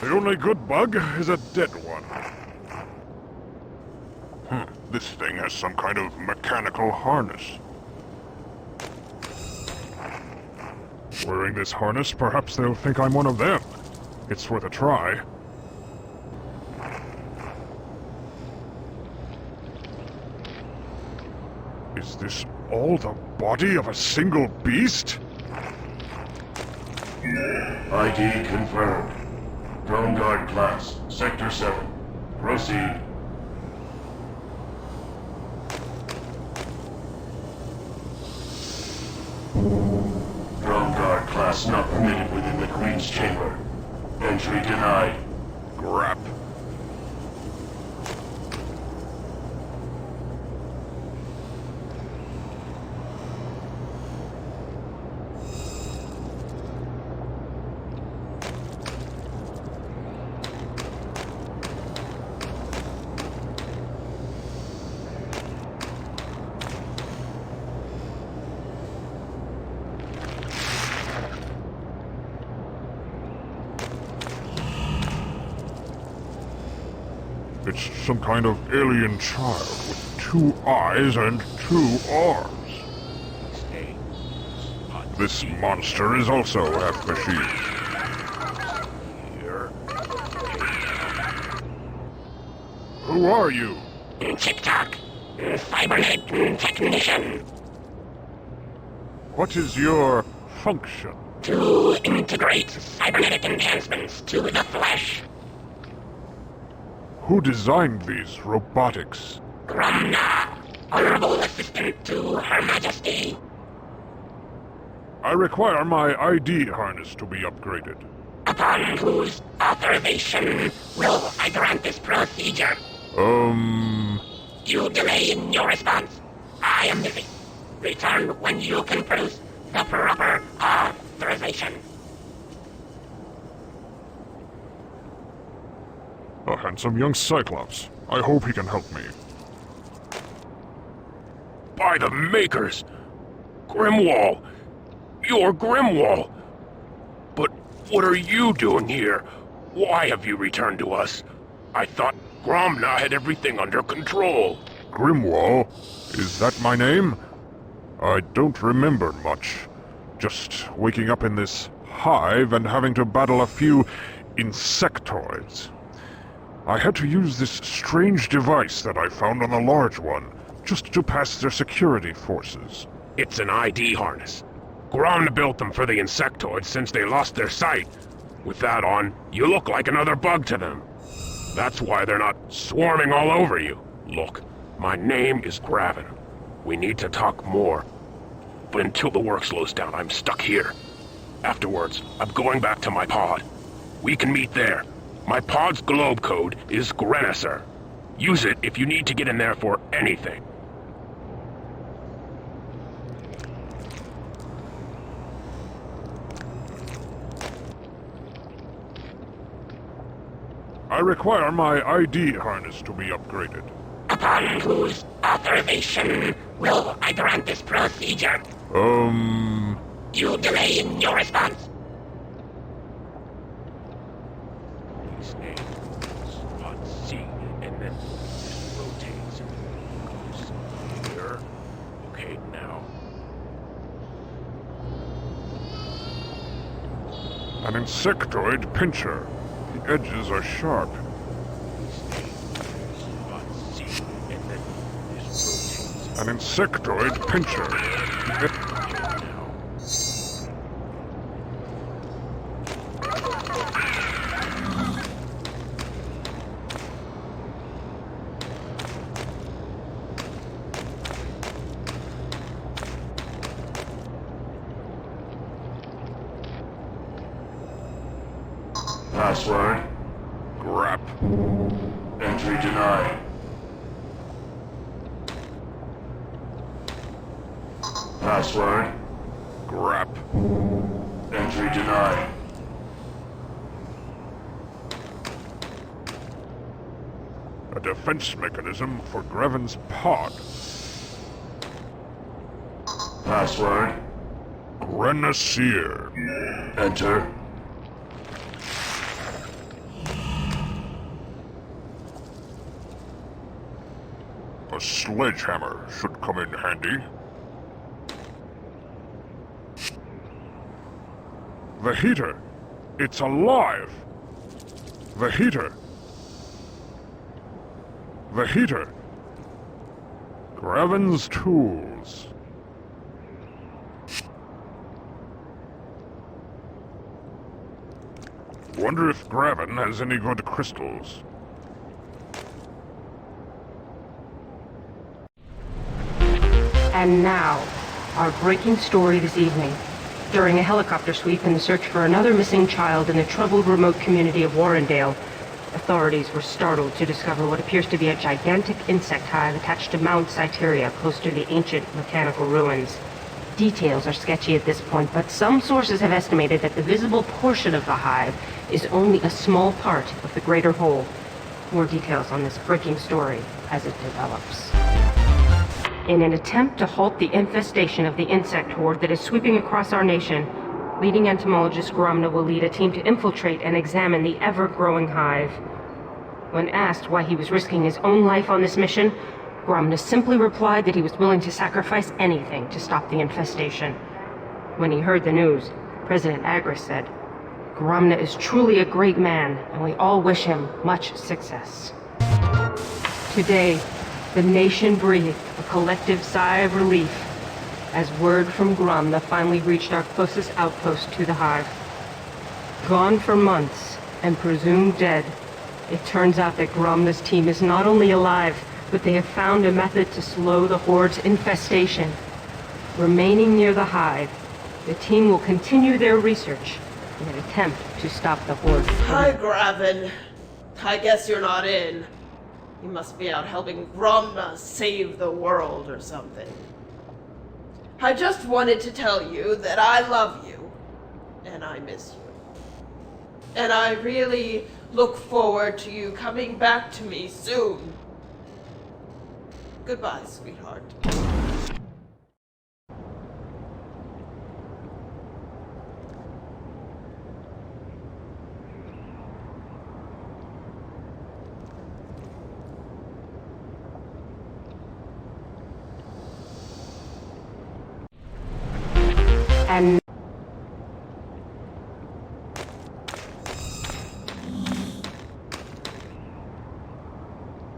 The only good bug is a dead one. This thing has some kind of mechanical harness. Wearing this harness, perhaps they'll think I'm one of them. It's worth a try. Is this all the body of a single beast? ID confirmed. Drone Guard class, Sector 7. Proceed. Drone Guard class not permitted within the Queen's chamber. Entry denied. Grap. It's some kind of alien child with 2 eyes and 2 arms. This monster is also half machine. Who are you? TikTok, cybernetic technician. What is your function? To integrate cybernetic enhancements to the flesh. Who designed these robotics? Gromna, honorable assistant to Her Majesty. I require my ID harness to be upgraded. Upon whose authorization will I grant this procedure? You delay in your response. I am busy. Return when you can produce the proper authorization. A handsome young Cyclops. I hope he can help me. By the Makers! Grimwall! You're Grimwall! But what are you doing here? Why have you returned to us? I thought Gromna had everything under control. Grimwall? Is that my name? I don't remember much. Just waking up in this hive and having to battle a few insectoids. I had to use this strange device that I found on the large one, just to pass their security forces. It's an ID harness. Gromna built them for the insectoids since they lost their sight. With that on, you look like another bug to them. That's why they're not swarming all over you. Look, my name is Graven. We need to talk more. But until the work slows down, I'm stuck here. Afterwards, I'm going back to my pod. We can meet there. My pod's globe code is Grenisser. Use it if you need to get in there for anything. I require my ID harness to be upgraded. Upon whose authorization will I grant this procedure? You delay in your response. C, and then this rotates and goes here. Okay, now. An insectoid pincher. The edges are sharp. C, and then this rotates. An insectoid pincher. Password. Grap. Entry denied. Password. Grap. Entry denied. A defense mechanism for Greven's pod. Password. Grenadier. Enter. A sledgehammer should come in handy. The heater! It's alive! The heater! The heater! Graven's tools. Wonder if Graven has any good crystals. And now, our breaking story this evening. During a helicopter sweep in the search for another missing child in the troubled remote community of Warrendale, authorities were startled to discover what appears to be a gigantic insect hive attached to Mount Sanitarium close to the ancient mechanical ruins. Details are sketchy at this point, but some sources have estimated that the visible portion of the hive is only a small part of the greater whole. More details on this breaking story as it develops. In an attempt to halt the infestation of the insect horde that is sweeping across our nation, leading entomologist Gromna will lead a team to infiltrate and examine the ever-growing hive. When asked why he was risking his own life on this mission, Gromna simply replied that he was willing to sacrifice anything to stop the infestation. When he heard the news, President Agris said, "Gromna is truly a great man, and we all wish him much success." Today, the nation breathed a collective sigh of relief as word from Gromna finally reached our closest outpost to the hive. Gone for months and presumed dead, it turns out that Gromna's team is not only alive, but they have found a method to slow the horde's infestation. Remaining near the hive, the team will continue their research in an attempt to stop the horde. Hi, Graven. I guess you're not in. You must be out helping Gromna save the world or something. I just wanted to tell you that I love you, and I miss you. And I really look forward to you coming back to me soon. Goodbye, sweetheart. And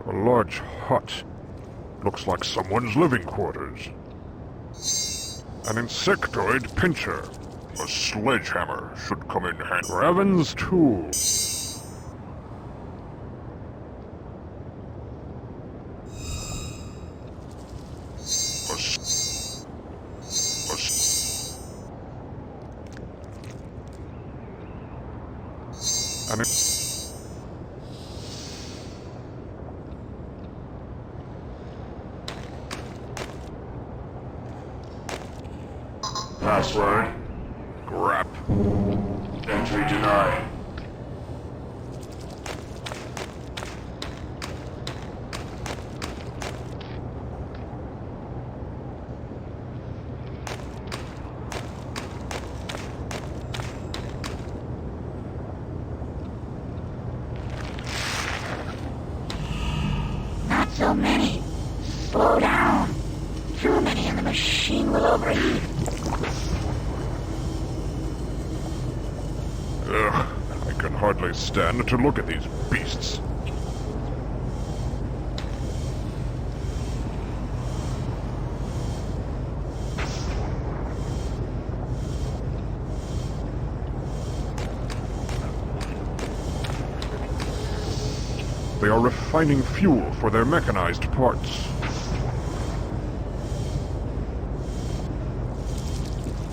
A large hut. Looks like someone's living quarters. An insectoid pincher. A sledgehammer should come in handy. Graven's tools. A s- a s- An Password. grab. Entry denied. Not so many. Slow down. Too many and the machine will overheat. Ugh, I can hardly stand to look at these beasts. They are refining fuel for their mechanized parts.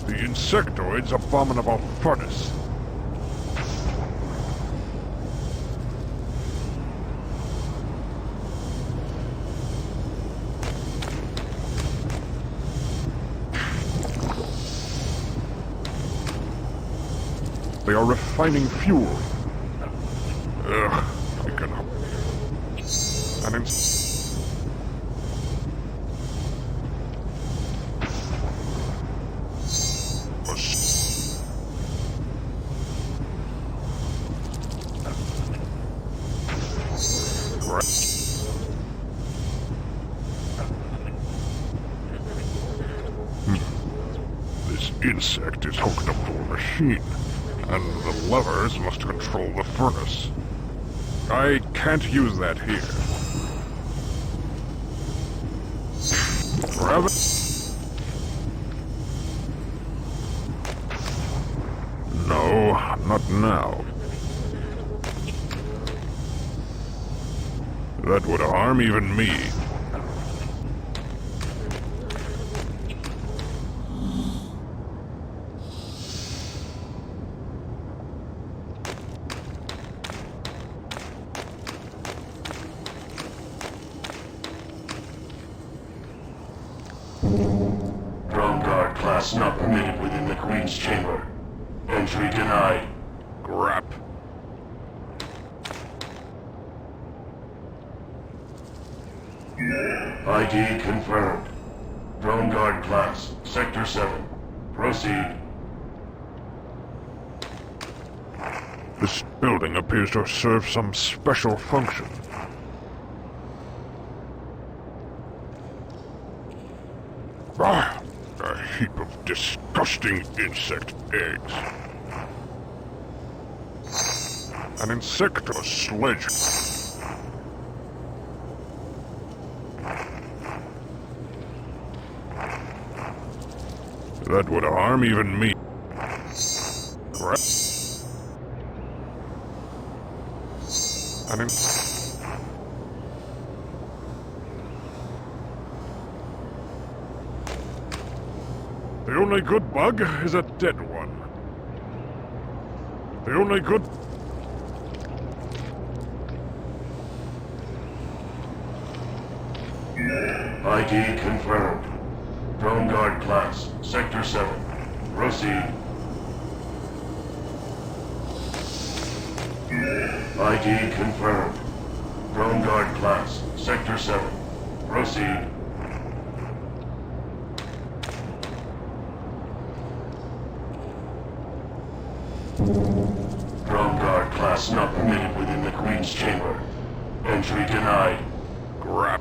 The insectoid's abominable furnace. They are refining fuel. Ugh, I can... An ins... insect is hooked up to a machine, and the levers must control the furnace. I can't use that here. Grab it. No, not now. That would harm even me. Drone guard class not permitted within the Queen's chamber. Entry denied. Grap. ID confirmed. Drone guard class, Sector 7. Proceed. This building appears to serve some special function. Ah, a heap of disgusting insect eggs. An insecto sledge. That would harm even me. Grab. The only good bug is a dead one. The only good... ID confirmed. Drone guard class, Sector 7. Proceed. ID confirmed. Drone guard class, Sector 7. Proceed. Drone guard class not permitted within the Queen's chamber. Entry denied. Grap.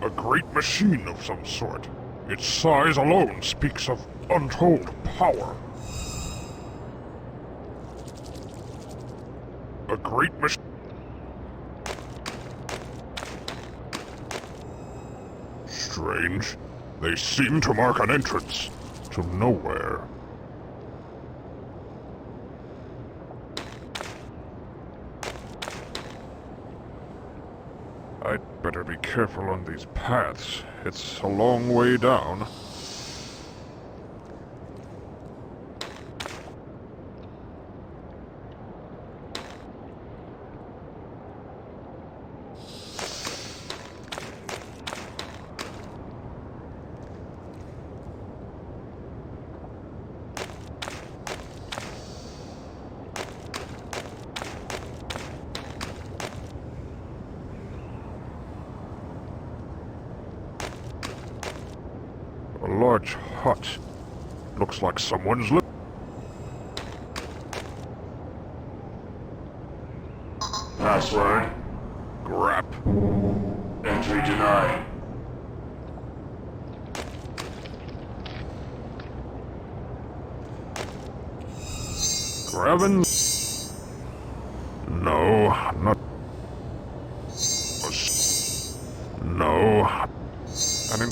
A great machine of some sort. Its size alone speaks of untold power. A great machine. Strange. They seem to mark an entrance to nowhere. I'd better be careful on these paths. It's a long way down. A large hut. Looks like someone's living. Password. Grap. Entry denied. Grabbing? No, not... No. I mean...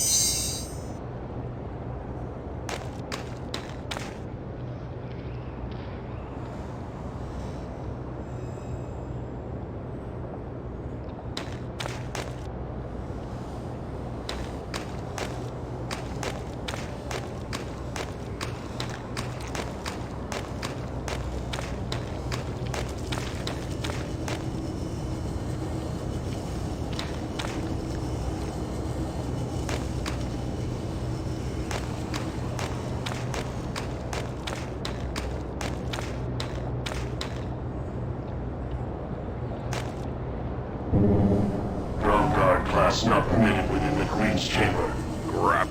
Ground guard class not permitted within the Queen's chamber. Crap.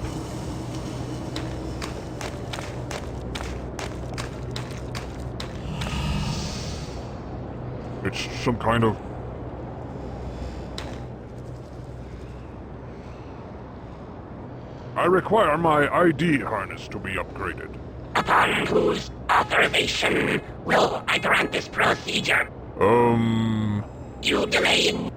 It's some kind of... I require my ID harness to be upgraded. Upon whose authorization will I grant this procedure? You delay.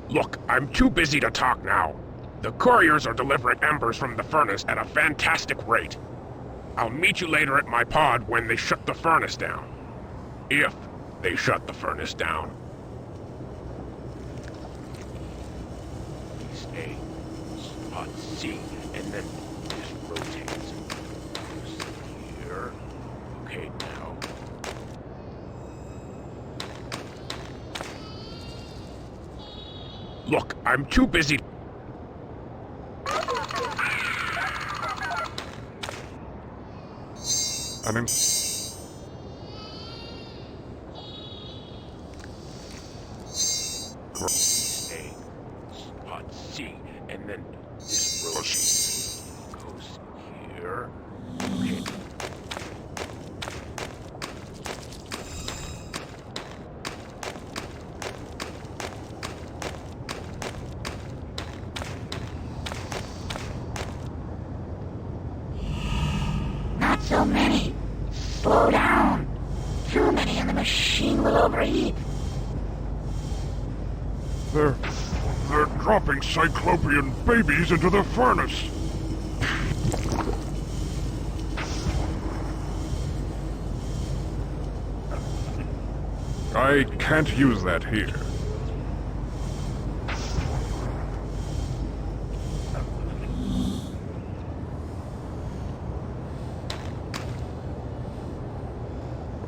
Look, I'm too busy to talk now. The couriers are delivering embers from the furnace at a fantastic rate. I'll meet you later at my pod when they shut the furnace down. If they shut the furnace down. Please A, spot C, and then this rotates. Here. Okay, now. Look, I'm too busy. I mean... A, spot C, and then this rotates. Goes here. Okay. Not so many. Slow down. Too many and the machine will overheat. They're dropping Cyclopean babies into the furnace. I can't use that here.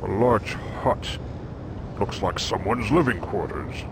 A large hut. Looks like someone's living quarters.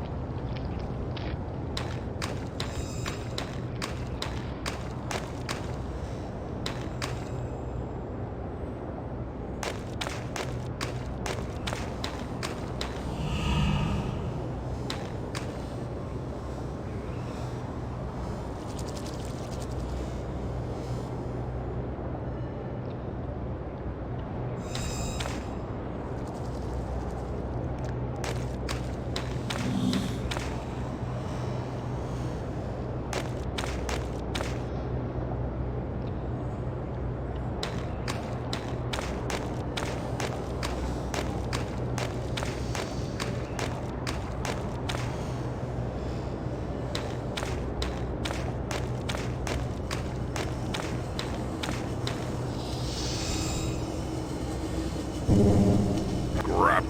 Crap.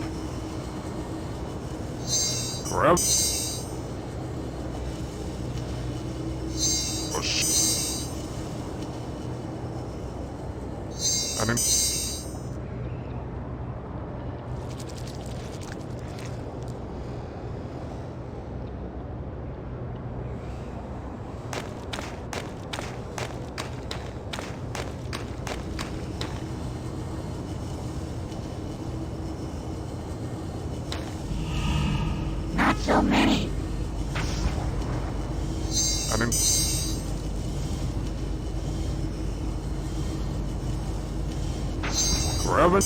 Crap. I mean... Not so many. I mean... Grab it.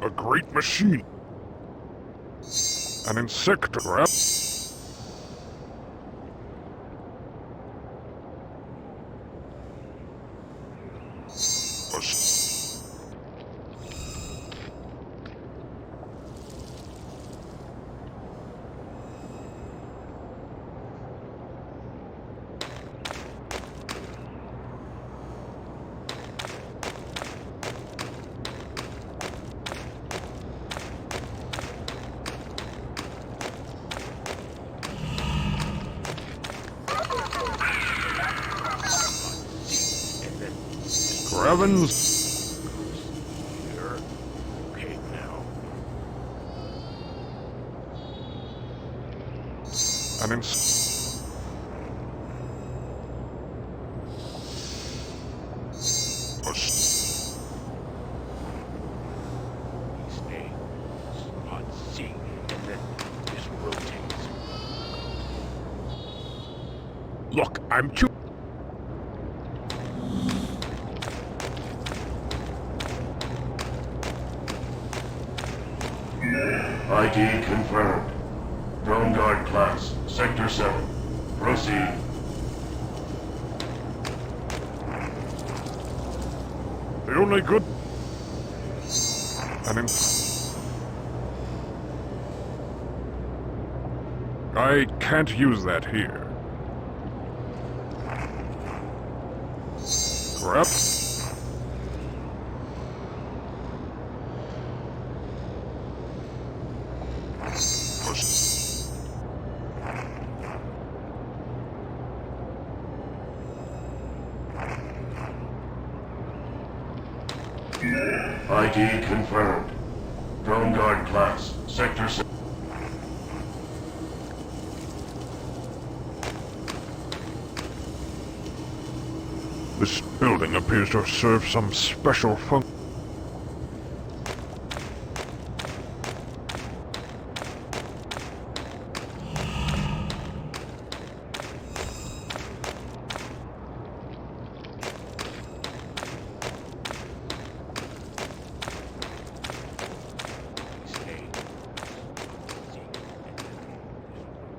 A great machine. An insectoid. heavens! Here. Okay, now. An Stay on C, and then this rotates. Look, I'm too. ID confirmed. Drone Guard class, Sector 7. Proceed. The only good... I can't use that here. Crap. ID confirmed. Drone Guard class, Sector 7. This building appears to serve some special function. Stay. C, and then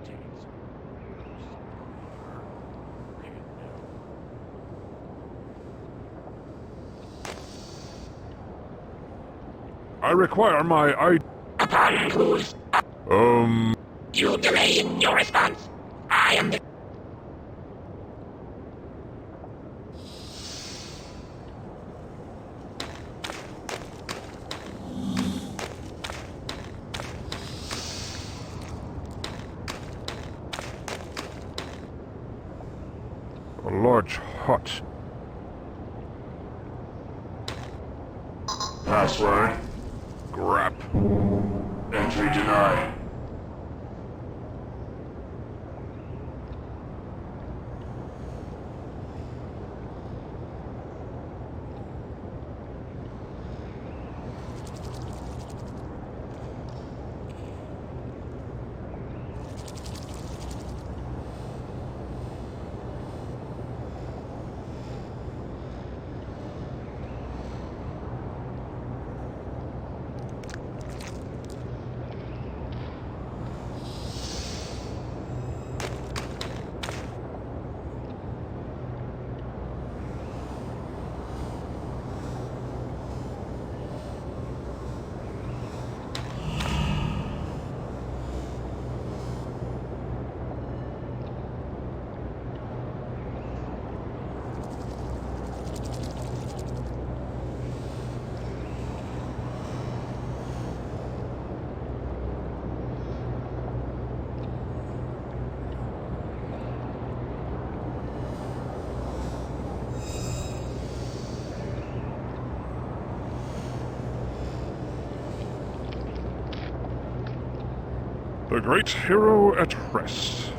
this rotates. Okay, now. I require my ID. Upon whose you delay in your response. I am the... A large hut. Password. Grap. Entry denied. The great hero at rest.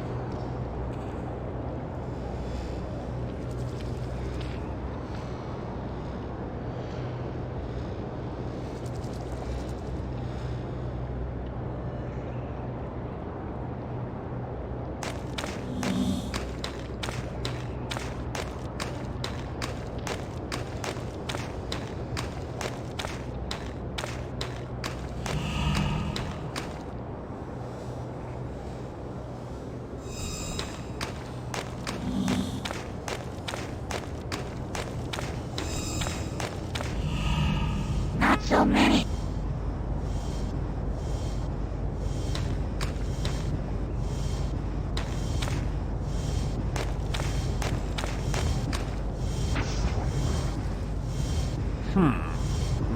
Not so many.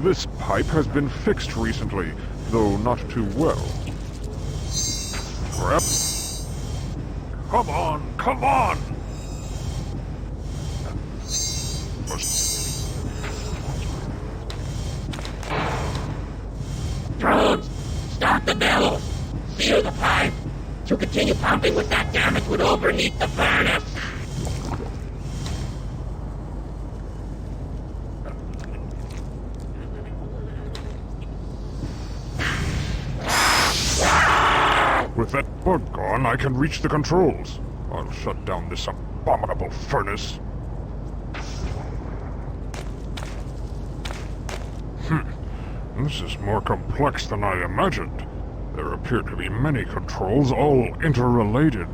This pipe has been fixed recently, though not too well. Crap. Come on, come on! continue pumping with that damage would overheat the furnace. With that bug gone, I can reach the controls. I'll shut down this abominable furnace. This is more complex than I imagined. There appear to be many controls, all interrelated.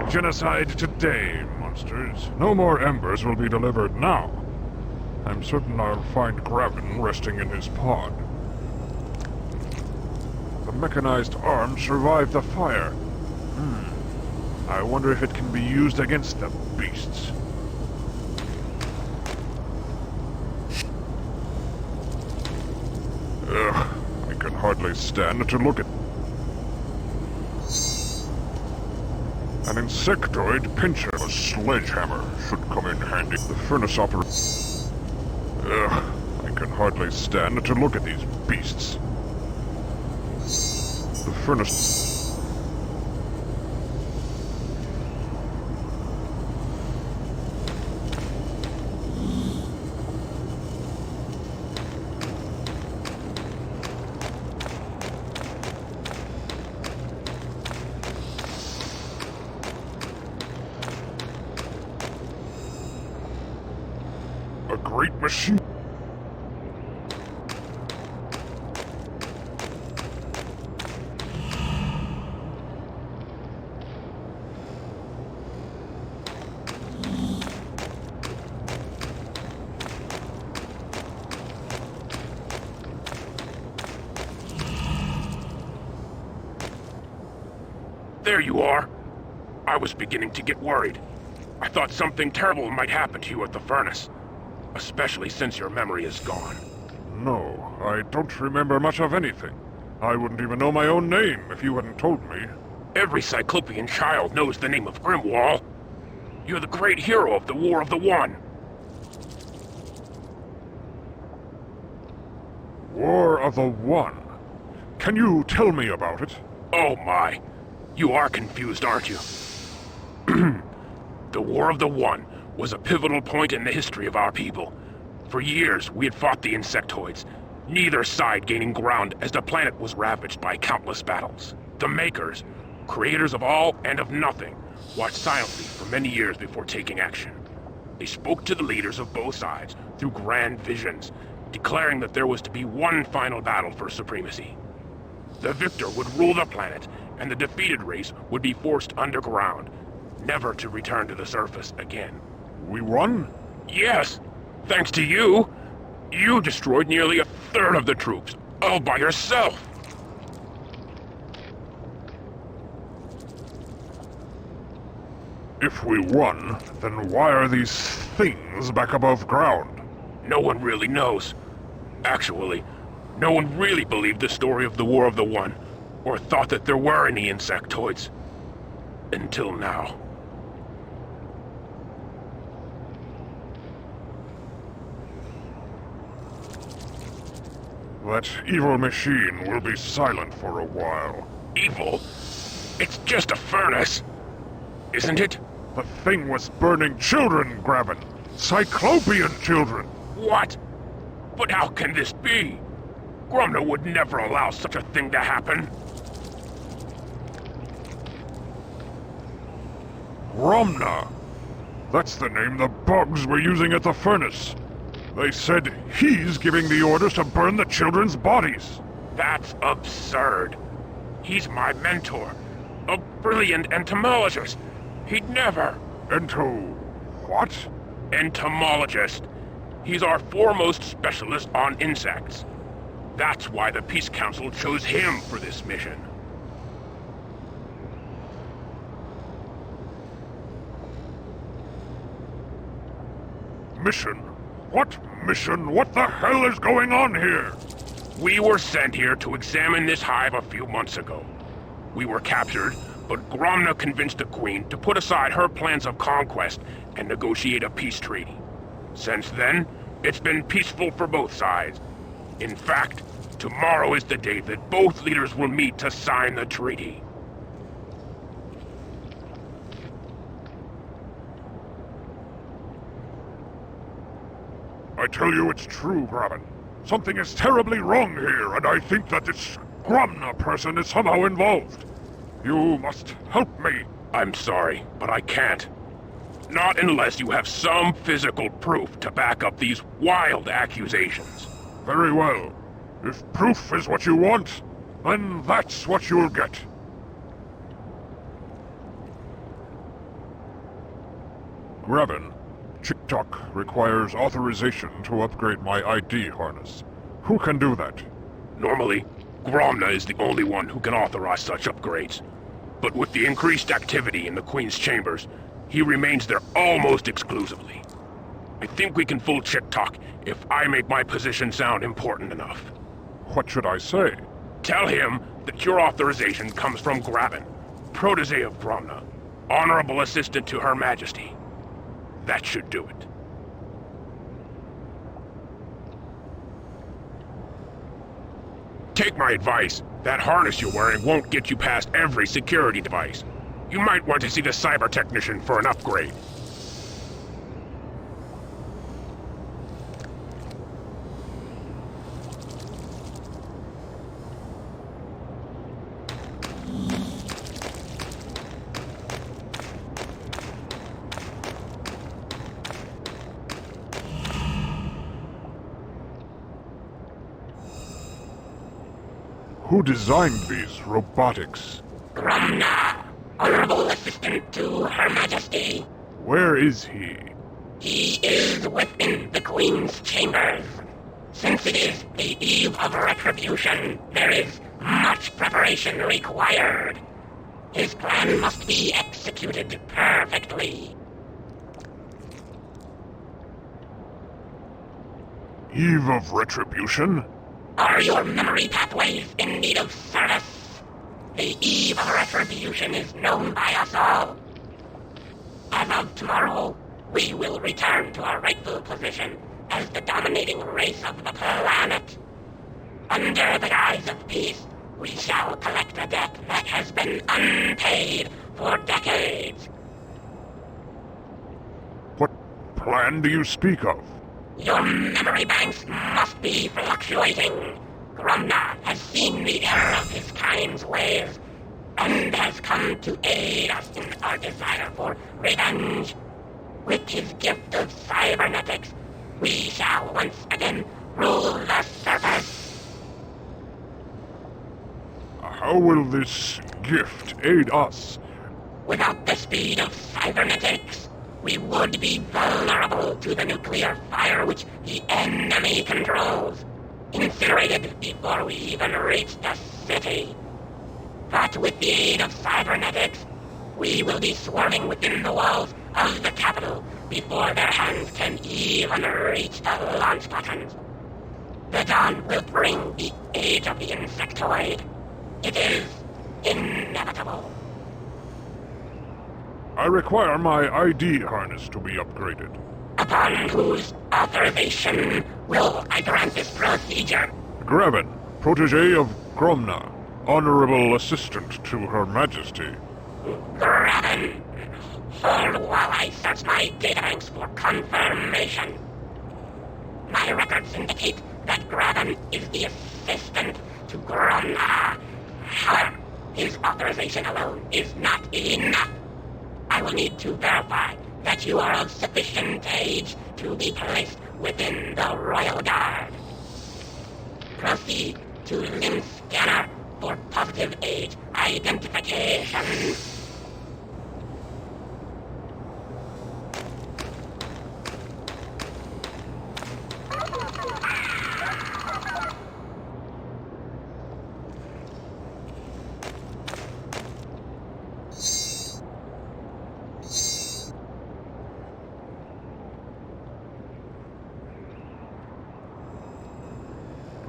genocide today, monsters. No more embers will be delivered now. I'm certain I'll find Graven resting in his pod. The mechanized arm survived the fire. I wonder if it can be used against the beasts. Ugh, I can hardly stand to look at... An insectoid pincher of a sledgehammer should come in handy. The furnace operator... Ugh, I can hardly stand to look at these beasts. The furnace... A great machine. There you are. I was beginning to get worried. I thought something terrible might happen to you at the furnace. Especially since your memory is gone. No, I don't remember much of anything. I wouldn't even know my own name if you hadn't told me. Every Cyclopean child knows the name of Grimwall. You're the great hero of the War of the One. War of the One. Can you tell me about it? Oh my. You are confused, aren't you? The War of the One was a pivotal point in the history of our people. For years, we had fought the insectoids, neither side gaining ground as the planet was ravaged by countless battles. The Makers, creators of all and of nothing, watched silently for many years before taking action. They spoke to the leaders of both sides through grand visions, declaring that there was to be one final battle for supremacy. The victor would rule the planet, and the defeated race would be forced underground, never to return to the surface again. We won? Yes, thanks to you. You destroyed nearly a third of the troops, all by yourself. If we won, then why are these things back above ground? No one really knows. Actually, no one really believed the story of the War of the One, or thought that there were any insectoids. Until now. That evil machine will be silent for a while. Evil? It's just a furnace, isn't it? The thing was burning children, Graven. Cyclopean children. What? But how can this be? Grumna would never allow such a thing to happen. Gromna. That's the name the bugs were using at the furnace. They said he's giving the orders to burn the children's bodies. That's absurd. He's my mentor, a brilliant entomologist. He'd never... What? Entomologist. He's our foremost specialist on insects. That's why the Peace Council chose him for this mission. Mission? What mission? What the hell is going on here? We were sent here to examine this hive a few months ago. We were captured, but Gromna convinced the Queen to put aside her plans of conquest and negotiate a peace treaty. Since then, it's been peaceful for both sides. In fact, tomorrow is the day that both leaders will meet to sign the treaty. I tell you it's true, Graven. Something is terribly wrong here, and I think that this Gromna person is somehow involved. You must help me. I'm sorry, but I can't. Not unless you have some physical proof to back up these wild accusations. Very well. If proof is what you want, then that's what you'll get. Graven, TikTok requires authorization to upgrade my ID harness. Who can do that? Normally, Gromna is the only one who can authorize such upgrades. But with the increased activity in the Queen's chambers, he remains there almost exclusively. I think we can fool TikTok if I make my position sound important enough. What should I say? Tell him that your authorization comes from Graven, protege of Gromna, honorable assistant to Her Majesty. That should do it. Take my advice. That harness you're wearing won't get you past every security device. You might want to see the cyber technician for an upgrade. Who designed these robotics? Gromna, honorable assistant to Her Majesty. Where is he? He is within the Queen's chambers. Since it is the eve of retribution, there is much preparation required. His plan must be executed perfectly. Eve of retribution? Are your memory pathways in need of service? The eve of retribution is known by us all. As of tomorrow, we will return to our rightful position as the dominating race of the planet. Under the guise of peace, we shall collect a debt that has been unpaid for decades. What plan do you speak of? Your memory banks must be fluctuating. Gromna has seen the error of his kind's ways, and has come to aid us in our desire for revenge. With his gift of cybernetics, we shall once again rule the surface. How will this gift aid us? Without the speed of cybernetics, we would be vulnerable to the nuclear fire which the enemy controls, incinerated before we even reach the city. But with the aid of cybernetics, we will be swarming within the walls of the capital before their hands can even reach the launch buttons. The dawn will bring the age of the insectoid. It is inevitable. I require my ID harness to be upgraded. Upon whose authorization will I grant this procedure? Graven, protege of Gromna, honorable assistant to Her Majesty. Graven, hold while I search my databanks for confirmation. My records indicate that Graven is the assistant to Gromna. However, his authorization alone is not enough. I will need to verify that you are of sufficient age to be placed within the Royal Guard. Proceed to limb scanner for positive age identification.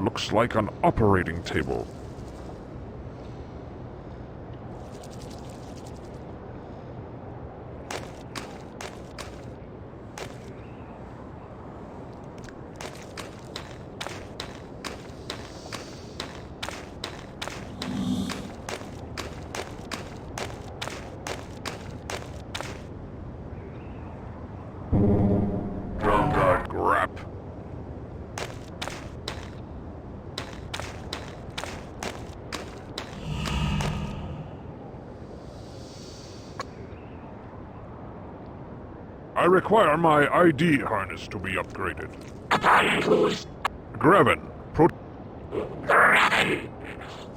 Looks like an operating table. Drone guard. Grap. I require my ID harness to be upgraded. Upon whose Graven, Graven,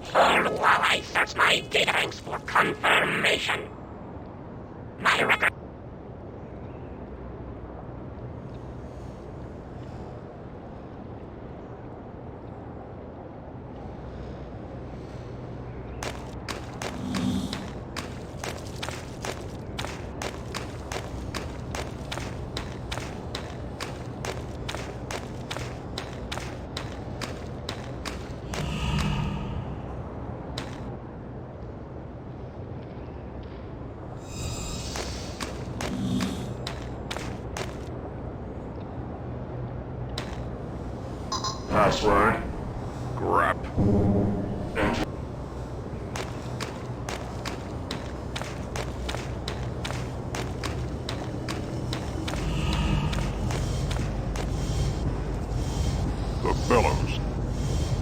hold while I search my databanks for confirmation. My record. Password. Grap. Enter. The bellows.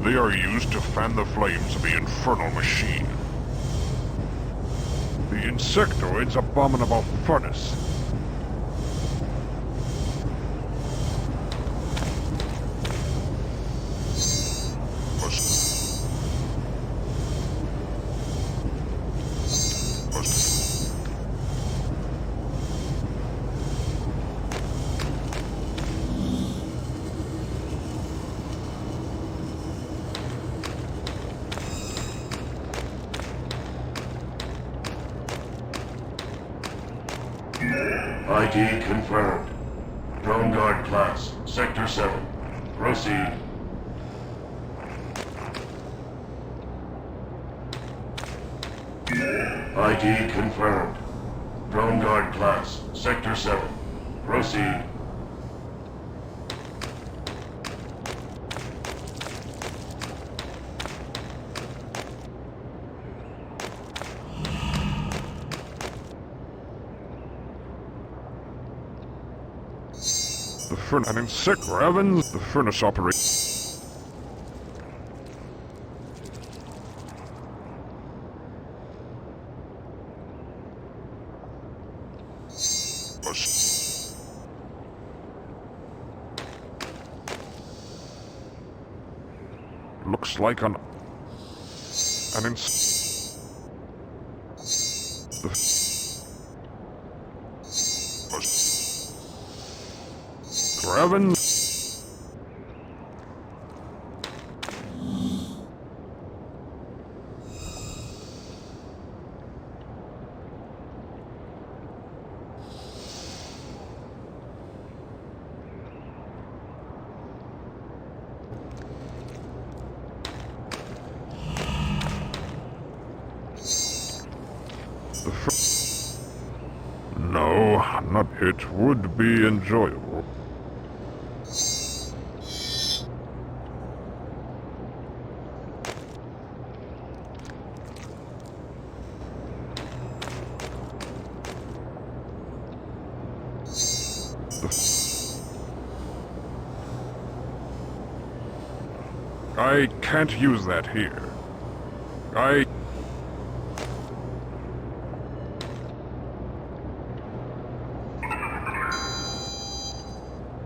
They are used to fan the flames of the infernal machine. The insectoid's abominable furnace. ID confirmed. Drone guard class, Sector 7. Proceed. ID confirmed. Drone guard class, Sector 7. Proceed. The furnace. An insect ravens. The furnace operates. Looks like an Graven. No, not. It would be enjoyable. I can't use that here.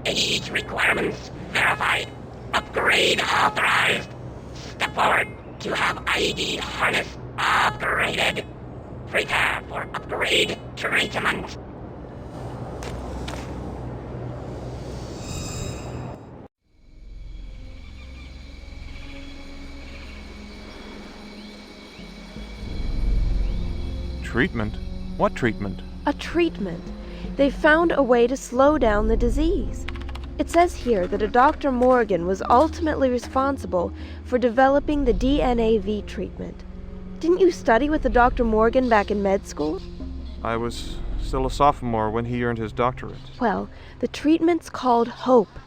Age requirements verified. Upgrade authorized. Step forward to have ID harness upgraded. Prepare for upgrade treatment. Treatment? What treatment? A treatment. They found a way to slow down the disease. It says here that a Dr. Morgan was ultimately responsible for developing the DNAV treatment. Didn't you study with the Dr. Morgan back in med school? I was still a sophomore when he earned his doctorate. Well, the treatment's called HOPE.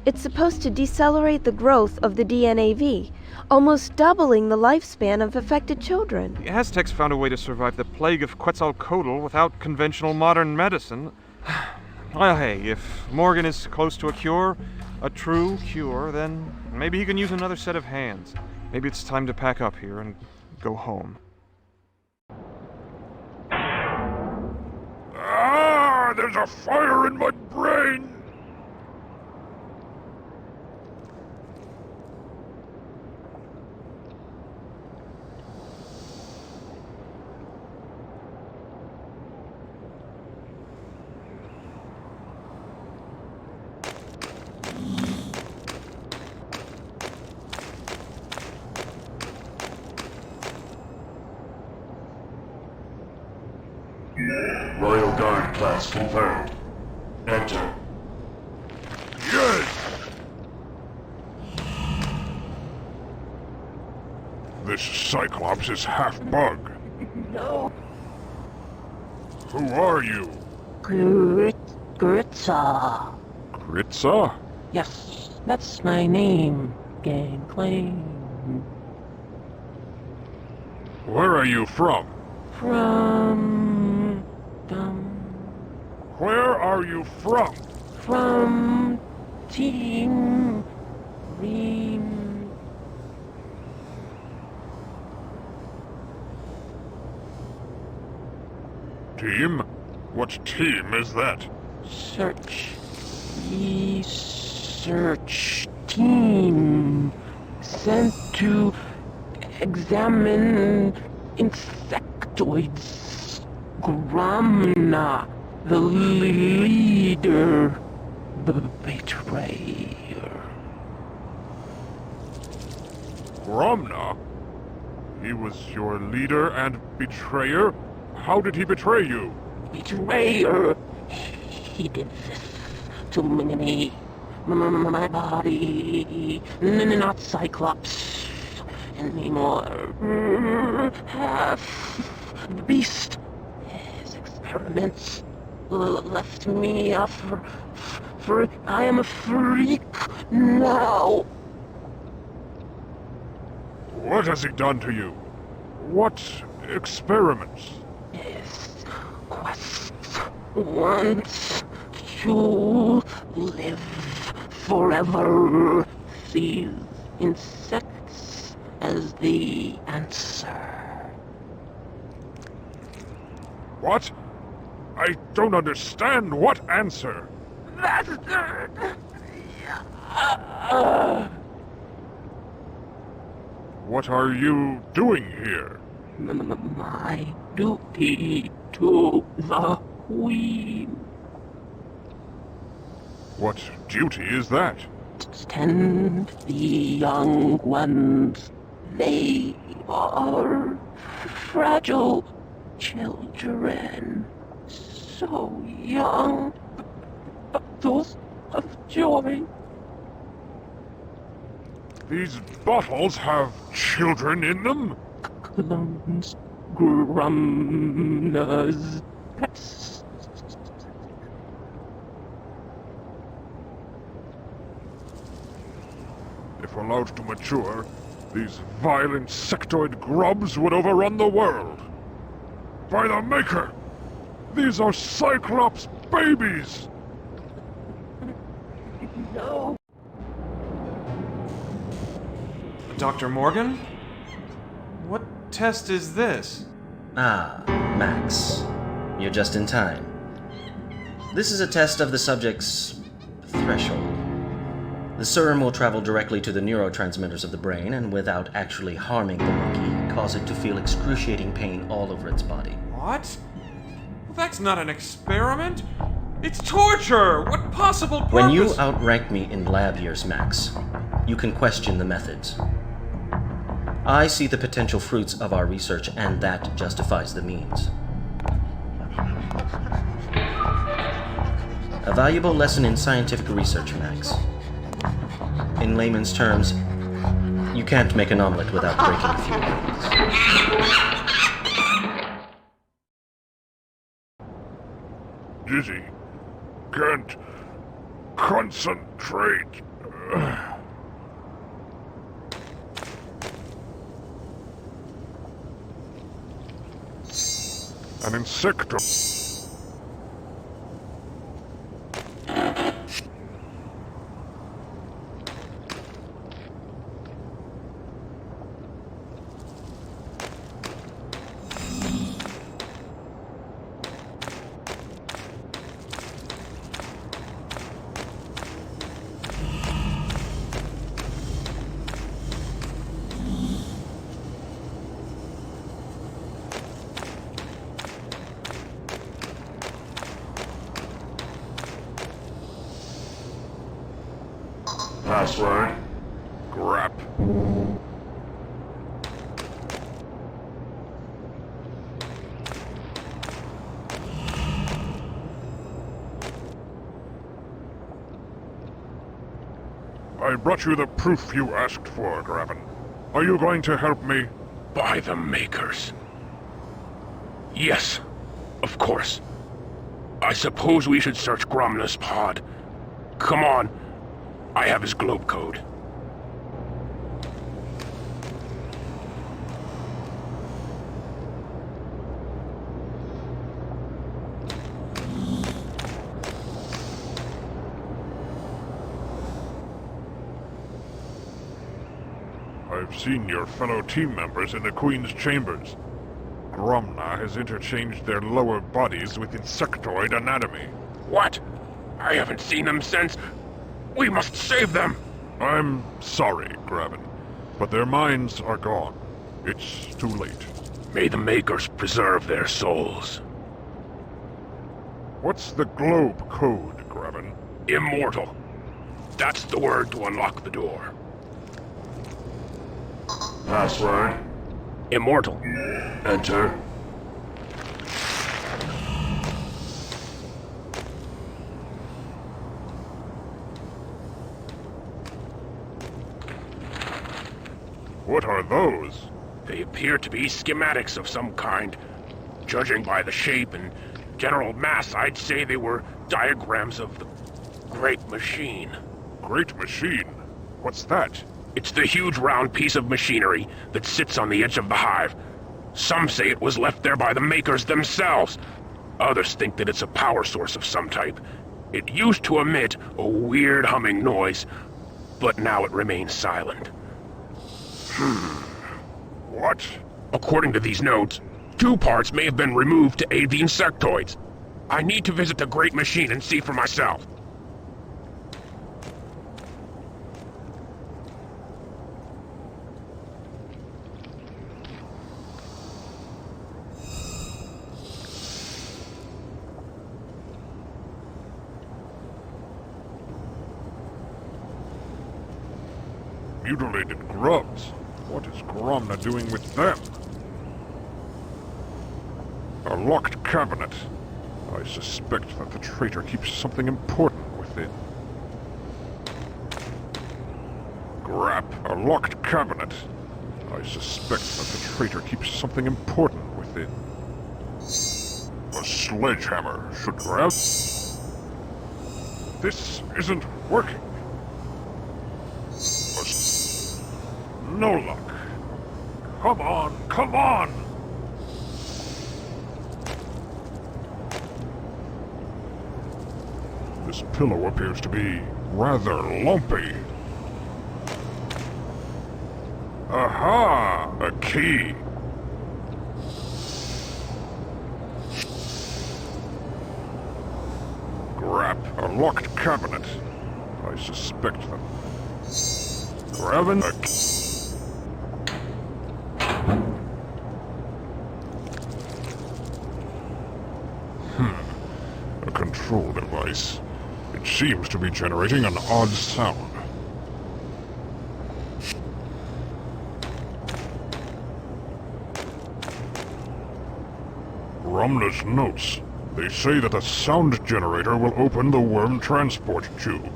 It's supposed to decelerate the growth of the DNAV, almost doubling the lifespan of affected children. The Aztecs found a way to survive the plague of Quetzalcoatl without conventional modern medicine. Well, hey, if Morgan is close to a cure, a true cure, then maybe he can use another set of hands. Maybe it's time to pack up here and go home. Ah, there's a fire in my brain! Royal Guard class confirmed. Enter. Yes! This Cyclops is half bug. No. Who are you? Gritza. Kritza? Yes, that's my name. gangplank. Where are you from? From... Where are you from? From... Team... Ream... Team? What team is that? Search... Research... Team... Sent to... examine... insectoids... Gromna... The leader... The betrayer... Gromna? He was your leader and betrayer? How did he betray you? Betrayer! He did this to me. My body... Not Cyclops... anymore. Half... beast. His experiments... left me for I am a freak now. What has he done to you? What experiments? His quest wants to live forever. These insects as the answer. What? I don't understand. What answer? Bastard! What are you doing here? My duty to the Queen. What duty is that? Tend the young ones. They are fragile children. So young, but those of joy. These bottles have children in them? Clones, grumners, pests. If allowed to mature, these vile insectoid grubs would overrun the world. By the Maker! These are Cyclops babies! No. Dr. Morgan? What test is this? Ah, Max. You're just in time. This is a test of the subject's threshold. The serum will travel directly to the neurotransmitters of the brain and without actually harming the monkey, cause it to feel excruciating pain all over its body. What? Well, that's not an experiment. It's torture! What possible purpose? When you outrank me in lab years, Max, you can question the methods. I see the potential fruits of our research, and that justifies the means. A valuable lesson in scientific research, Max. In layman's terms, you can't make an omelet without breaking a few eggs. Dizzy. Can't concentrate. An insecto. Password? Crap. I brought you the proof you asked for, Graven. Are you going to help me? By the Makers. Yes, of course. I suppose we should search Gromna's pod. Come on. I have his globe code. I've seen your fellow team members in the Queen's chambers. Gromna has interchanged their lower bodies with insectoid anatomy. What? I haven't seen them since. We must save them! I'm sorry, Graven, but their minds are gone. It's too late. May the Makers preserve their souls. What's the globe code, Graven? Immortal. That's the word to unlock the door. Password. Immortal. Enter. What are those? They appear to be schematics of some kind. Judging by the shape and general mass, I'd say they were diagrams of the Great Machine. Great Machine? What's that? It's the huge round piece of machinery that sits on the edge of the Hive. Some say it was left there by the Makers themselves. Others think that it's a power source of some type. It used to emit a weird humming noise, but now it remains silent. What? According to these notes, 2 parts may have been removed to aid the insectoids. I need to visit the Great Machine and see for myself. Mutilated grubs. What is Gromna doing with them? A locked cabinet. I suspect that the traitor keeps something important within. Grap. A locked cabinet. I suspect that the traitor keeps something important within. A sledgehammer should grab. This isn't working. No luck. Come on, come on! This pillow appears to be rather lumpy. Aha! A key. Grab. A locked cabinet. I suspect that. Graven. A key. A control device. It seems to be generating an odd sound. Gromna's notes. They say that a sound generator will open the worm transport tube.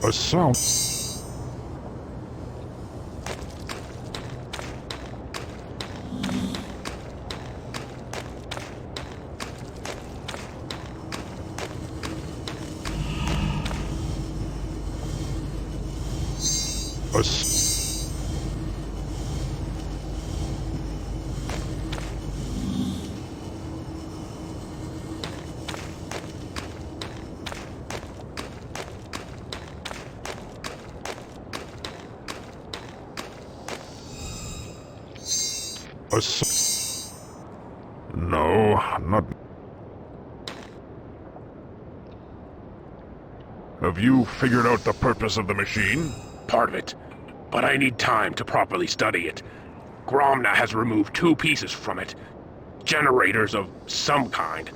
A sound... No, not... Have you figured out the purpose of the machine? Part of it, but I need time to properly study it. Gromna has removed 2 pieces from it. Generators of some kind.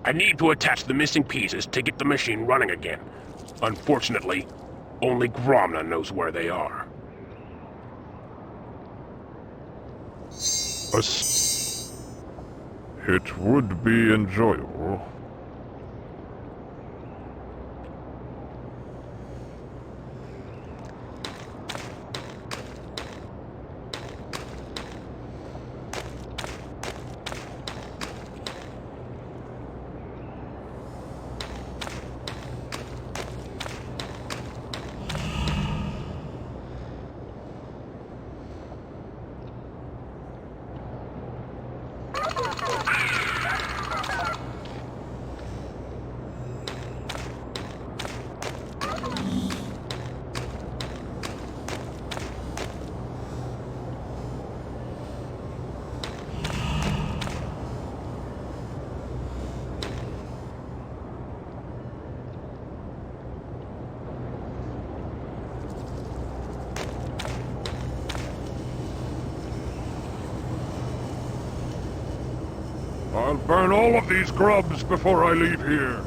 I need to attach the missing pieces to get the machine running again. Unfortunately, only Gromna knows where they are. It would be enjoyable. I'll burn all of these grubs before I leave here.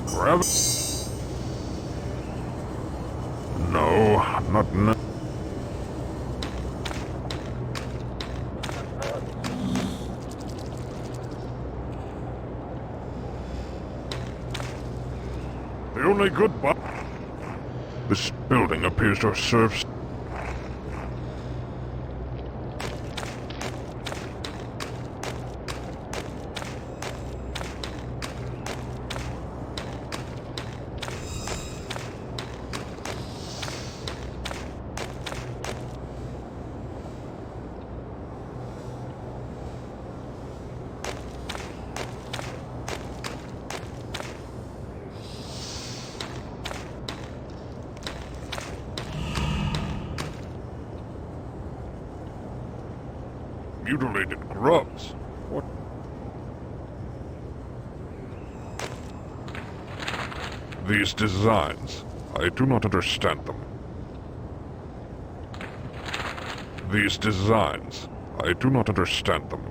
Grab... No, not now. The only good but... This building appears to have served... mutilated grubs. What? These designs, I do not understand them. These designs, I do not understand them.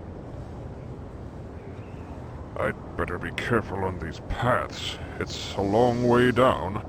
I'd better be careful on these paths. It's a long way down.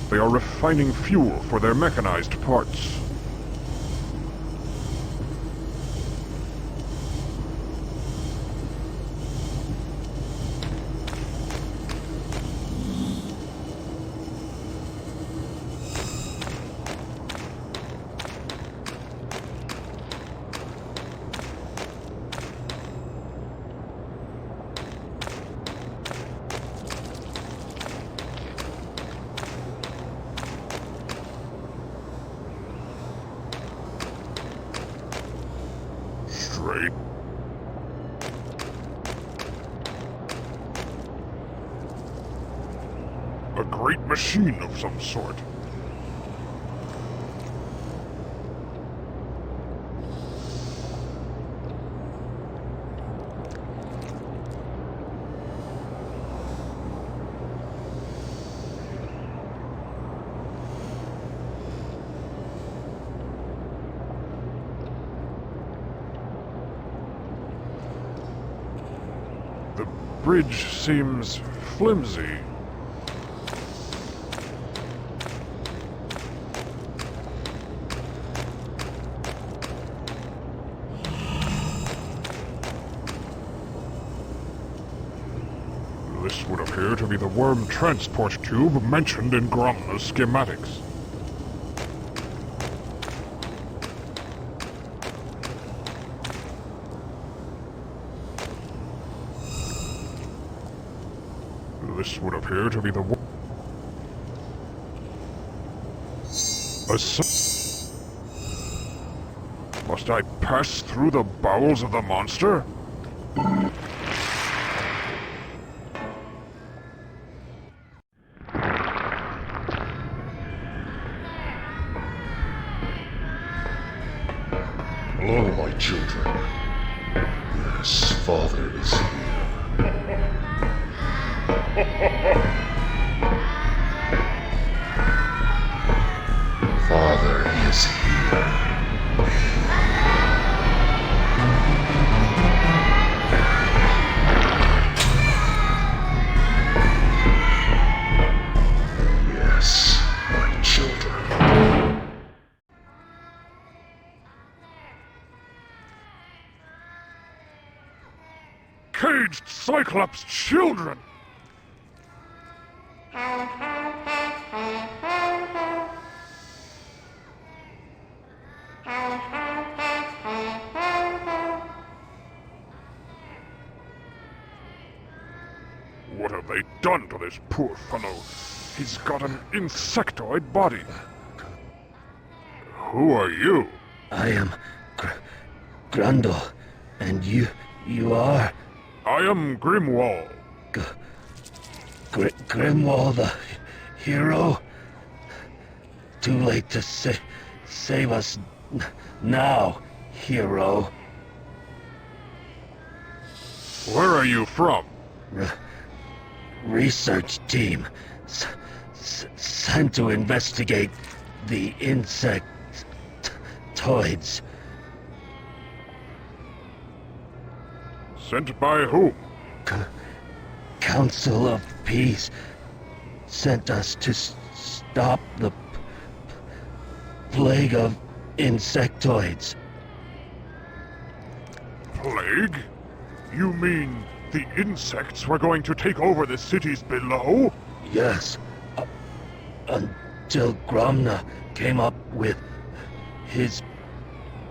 They are refining fuel for their mechanized parts. Straight. A great machine of some sort. The bridge seems flimsy. This would appear to be the worm transport tube mentioned in Gromna's schematics. This would appear to be the Must I pass through the bowels of the monster? Hello, my children. Yes, Father is here. Father is here. Yes, my children. Caged Cyclops children! What have they done to this poor fellow? He's got an insectoid body. Who are you? I am Grundle, and you are? I am Grimwall. Grimwall the hero? Too late to save us now, hero. Where are you from? Research team sent to investigate the insectoids. Sent by whom? Council of Peace sent us to stop the plague of insectoids. Plague? You mean the insects were going to take over the cities below? Yes. Until Gromna came up with his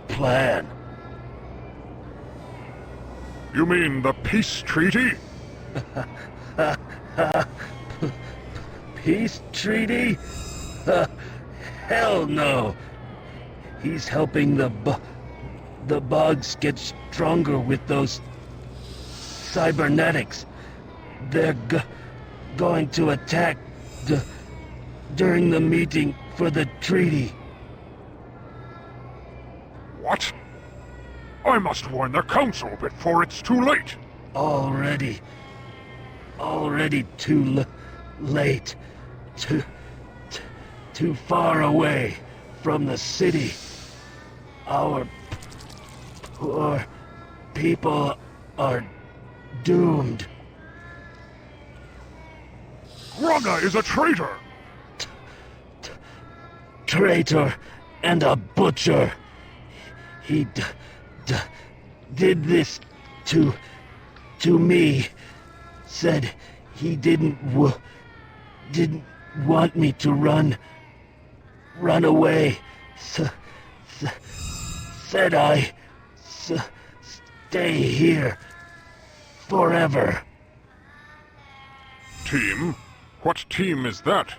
plan. You mean the peace treaty? Peace treaty? Hell no. He's helping the bugs get stronger with those cybernetics. They're going to attack during the meeting for the treaty. What? I must warn the council before it's too late. Already too late. Too far away from the city. Our poor people are doomed. Gromna is a traitor! Traitor and a butcher. He did this to me. Said he didn't want me to run away. Said I stay here forever. Team? What team is that?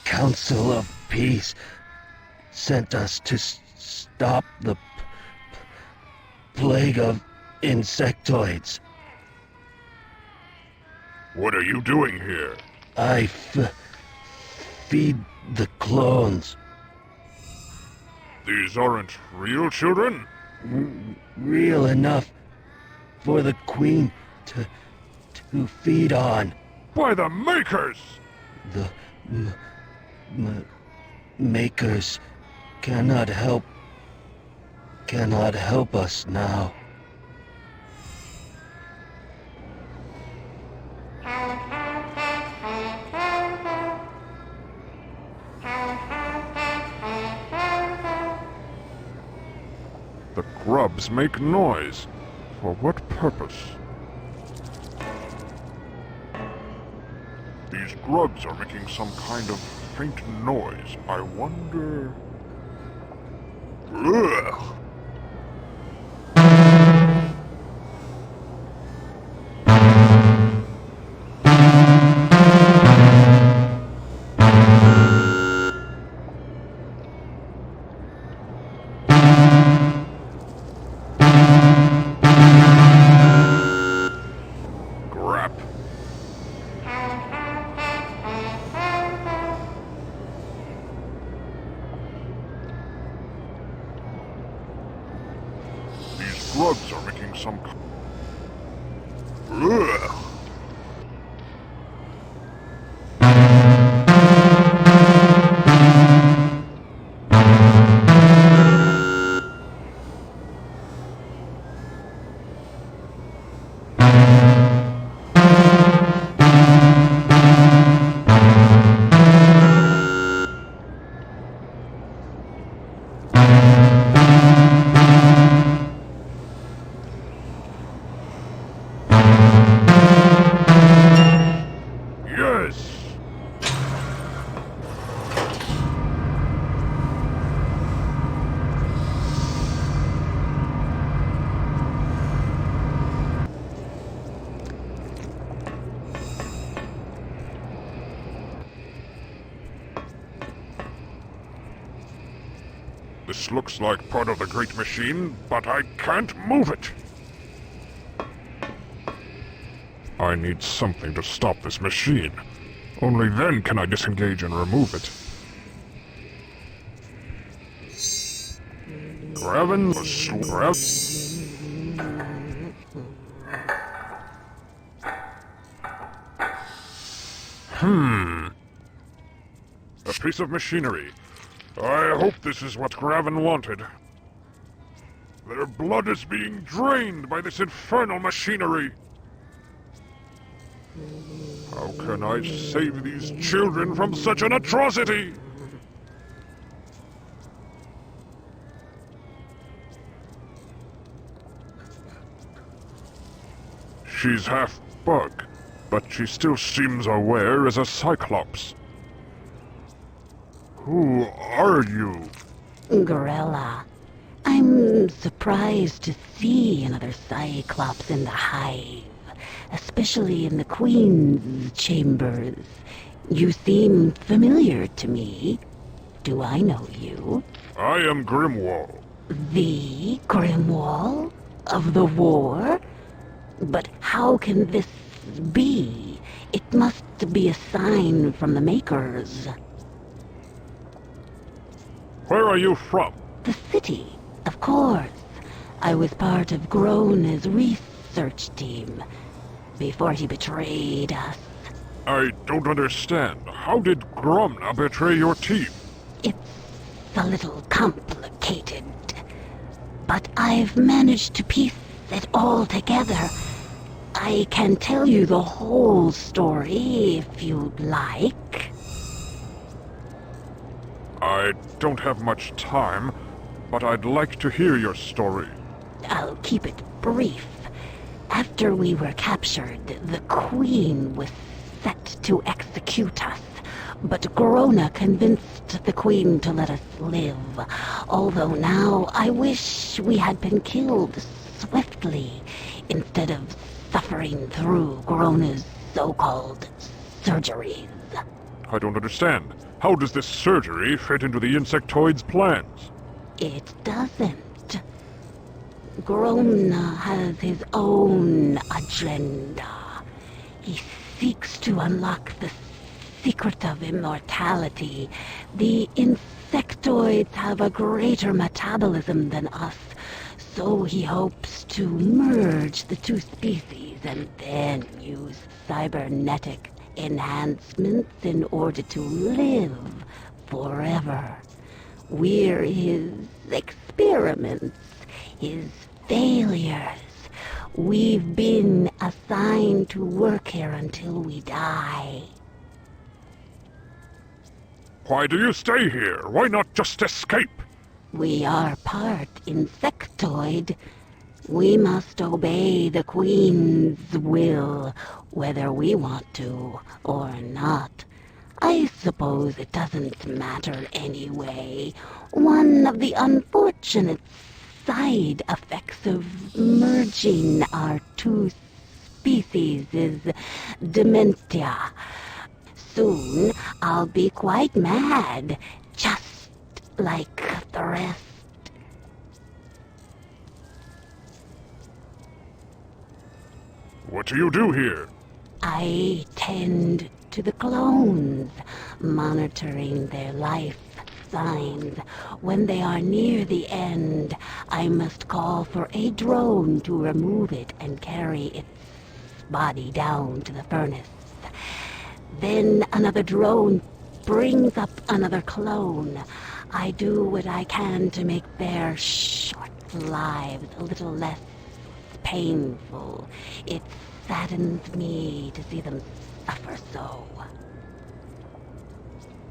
Council of Peace sent us to stop the plague of insectoids. What are you doing here? I feed the clones. These aren't real children? Real enough for the Queen to feed on. By the Makers! The Makers cannot help us now. The grubs make noise. For what purpose? These grubs are making some kind of faint noise. I wonder... Ugh! Grap. These grubs are making some... Ugh! This looks like part of the great machine, but I can't move it. I need something to stop this machine. Only then can I disengage and remove it. Graven grab. A piece of machinery. I hope this is what Graven wanted. Their blood is being drained by this infernal machinery. How can I save these children from such an atrocity? She's half bug, but she still seems aware as a Cyclops. Who are you? Gorilla. I'm surprised to see another Cyclops in the Hive, especially in the Queen's chambers. You seem familiar to me. Do I know you? I am Grimwall. The Grimwall of the war? But how can this be? It must be a sign from the Makers. Where are you from? The city, of course. I was part of Grona's research team before he betrayed us. I don't understand. How did Gromna betray your team? It's a little complicated, but I've managed to piece it all together. I can tell you the whole story if you'd like. I don't have much time, but I'd like to hear your story. I'll keep it brief. After we were captured, the Queen was set to execute us, but Grona convinced the Queen to let us live. Although now I wish we had been killed swiftly, instead of suffering through Grona's so-called surgeries. I don't understand. How does this surgery fit into the insectoid's plans? It doesn't. Grona has his own agenda. He seeks to unlock the secret of immortality. The insectoids have a greater metabolism than us, so he hopes to merge the two species and then use cybernetic enhancements in order to live forever. We're his experiments, his failures. We've been assigned to work here until we die. Why do you stay here? Why not just escape? We are part insectoid. We must obey the Queen's will, whether we want to or not. I suppose it doesn't matter anyway. One of the unfortunate side effects of merging our two species is dementia. Soon I'll be quite mad, just like the rest. What do you do here? I tend to the clones, monitoring their life signs. When they are near the end, I must call for a drone to remove it and carry its body down to the furnace. Then another drone brings up another clone. I do what I can to make their short lives a little less painful. It saddens me to see them suffer so.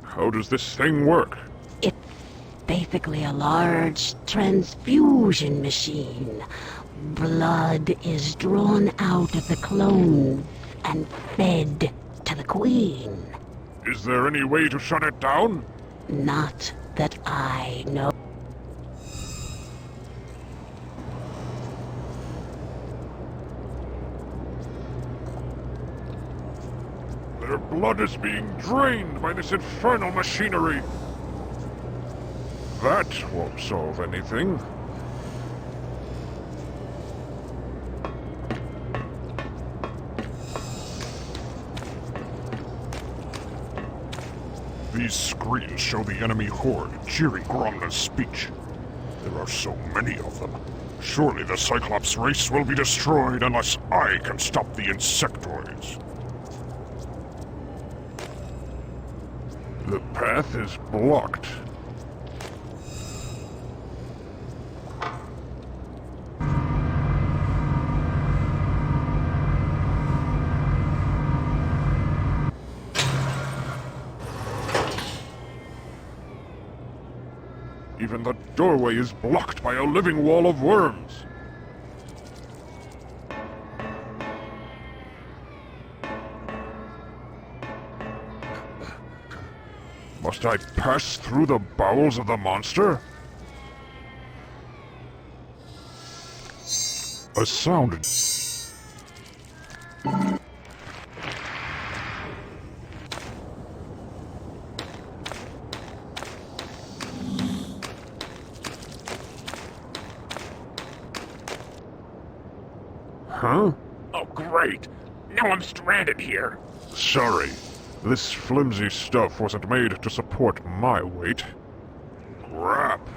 How does this thing work? It's basically a large transfusion machine. Blood is drawn out of the clones and fed to the Queen. Is there any way to shut it down? Not that I know. Their blood is being drained by this infernal machinery. that won't solve anything. These screens show the enemy horde cheering Gromna's speech. There are so many of them. Surely the Cyclops race will be destroyed unless I can stop the insectoids. The path is blocked. Even the doorway is blocked by a living wall of worms. Must I pass through the bowels of the monster? A sound. Huh? Oh, great. Now I'm stranded here. Sorry. This flimsy stuff wasn't made to support my weight. Crap.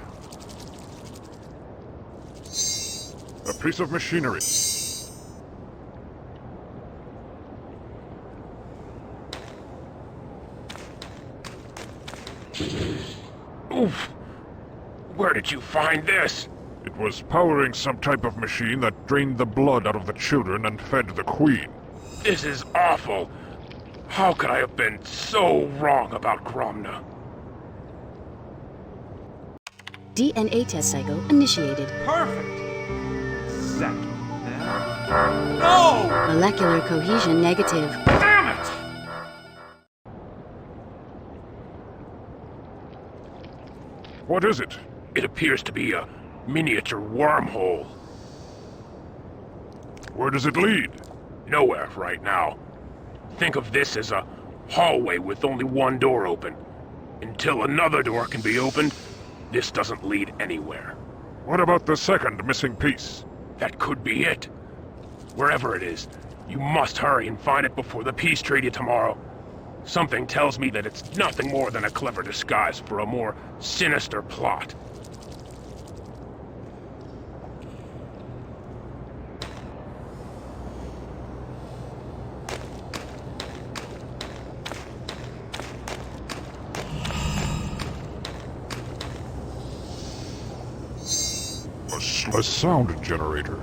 A piece of machinery. Oof. Where did you find this? It was powering some type of machine that drained the blood out of the children and fed the queen. This is awful. How could I have been so wrong about Gromna? DNA test cycle initiated. Perfect! Second. No! Molecular cohesion negative. Damn it! What is it? It appears to be a miniature wormhole. Where does it lead? Nowhere right now. Think of this as a hallway with only one door open. Until another door can be opened, this doesn't lead anywhere. What about the second missing piece? That could be it. Wherever it is, you must hurry and find it before the peace treaty tomorrow. Something tells me that it's nothing more than a clever disguise for a more sinister plot. A sound generator.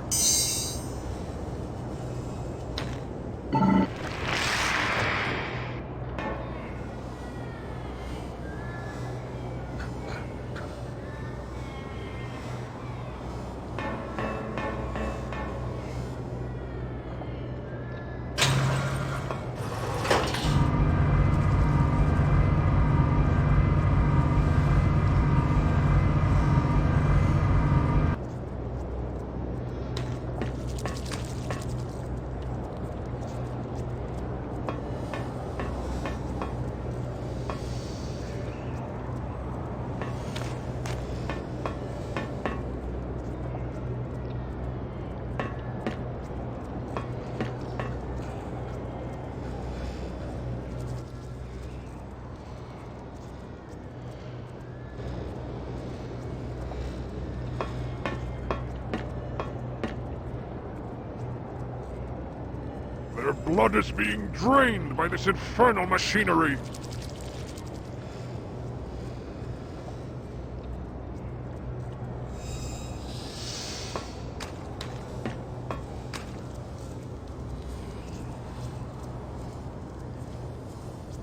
Their blood is being drained by this infernal machinery.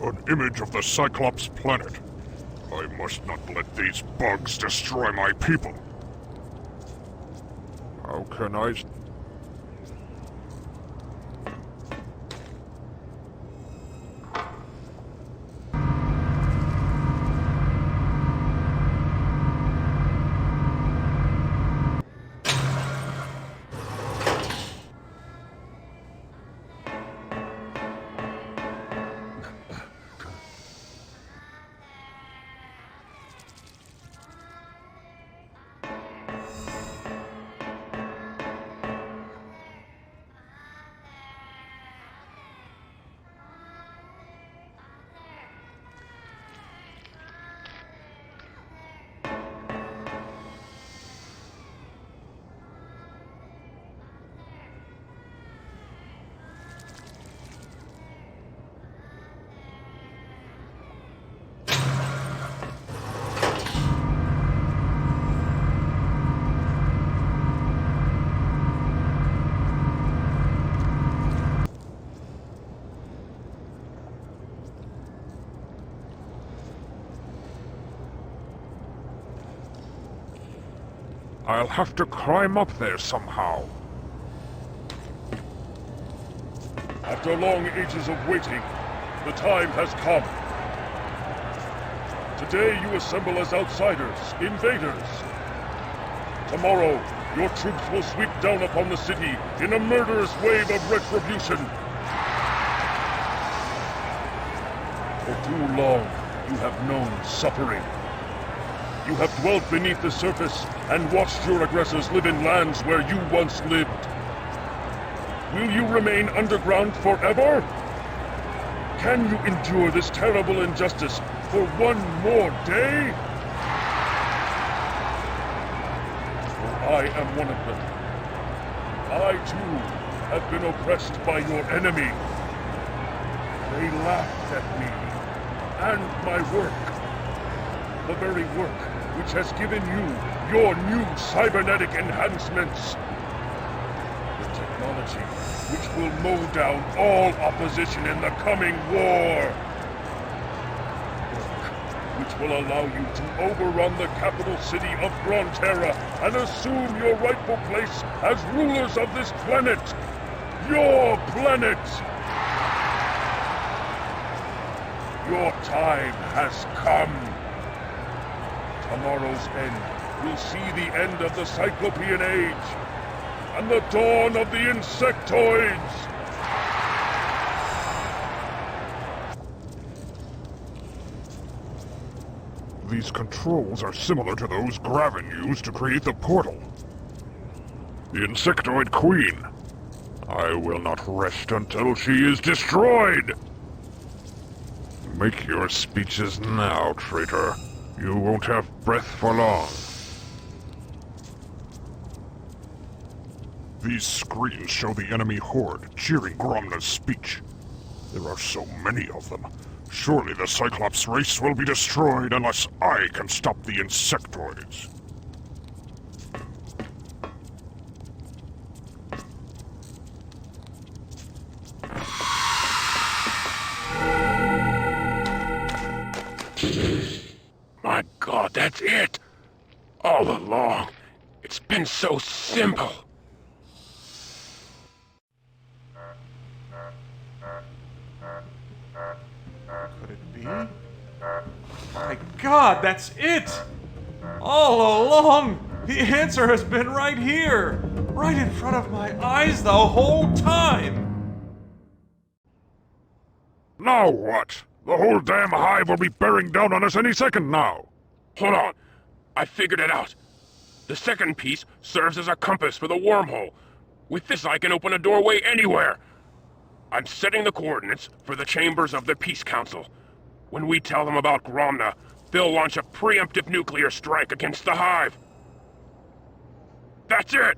An image of the Cyclops planet. I must not let these bugs destroy my people. How can I... I'll have to climb up there somehow. After long ages of waiting, the time has come. Today you assemble as outsiders, invaders. Tomorrow, your troops will sweep down upon the city in a murderous wave of retribution. For too long, you have known suffering. You have dwelt beneath the surface and watched your aggressors live in lands where you once lived. Will you remain underground forever? Can you endure this terrible injustice for one more day? For I am one of them. I too have been oppressed by your enemy. They laughed at me and my work. The very work which has given you your new cybernetic enhancements. The technology which will mow down all opposition in the coming war. Work which will allow you to overrun the capital city of Grantera and assume your rightful place as rulers of this planet. Your planet! Your time has come. Tomorrow's end will see the end of the Cyclopean Age and the dawn of the Insectoids! These controls are similar to those Gravin used to create the portal. The Insectoid Queen. I will not rest until she is destroyed! Make your speeches now, traitor. You won't have breath for long. These screens show the enemy horde cheering Gromna's speech. There are so many of them. Surely the Cyclops race will be destroyed unless I can stop the Insectoids. My God, that's it! All along. It's been so simple. Could it be? My God, that's it! All along, the answer has been right here! Right in front of my eyes the whole time! Now what? The whole damn hive will be bearing down on us any second now! Hold on. I figured it out. The second piece serves as a compass for the wormhole. With this, I can open a doorway anywhere. I'm setting the coordinates for the chambers of the Peace Council. When we tell them about Gromna, they'll launch a preemptive nuclear strike against the Hive. That's it!